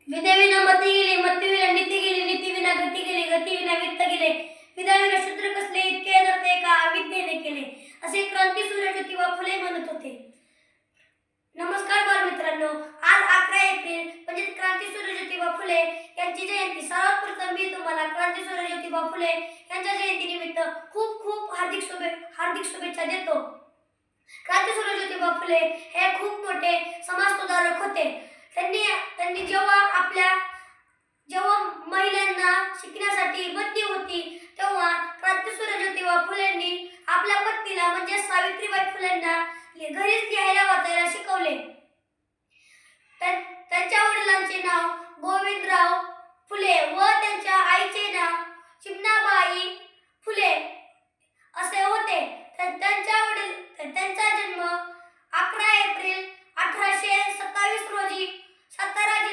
विद्येविना मती गेले, मतीविना नीती गेली, नीतीविना गती गेली, गतीविना वित्त गेले, विद्याविना शूद्र कसले, इतके अनर्थ एका अविद्येने केले, असे क्रांतीसूर्य ज्योतिबा फुले म्हणत होते. नमस्कार बालमित्रांनो, आज 11 एप्रिल म्हणजे क्रांतीसूर्य ज्योतिबा फुले यांची जयंती. सर्वात प्रथम मी तुम्हाला क्रांतीसूर्य ज्योतिबा फुले यांच्या जयंतीनिमित्त खूप खूप हार्दिक शुभेच्छा देतो. क्रांतीसूर्य ज्योतिबा फुले हे खूप मोठे समाजसुधारक होते. त्यांनी जेव्हा महिलांना शिकण्यासाठी बंदी होती तेव्हा क्रांतीसूर्य ज्योतिबा फुलेंनी आपल्या पत्नीला म्हणजे सावित्रीबाई फुलेंना घरीच लिहायला वाचायला शिकवले. त्यांच्या वडिलांचे नाव गोविंदराव फुले व त्यांच्या आईचे नाव चिमणाबाई फुले असे होते. त्यांचा जन्म 11 एप्रिल 1827 रोजी सातारा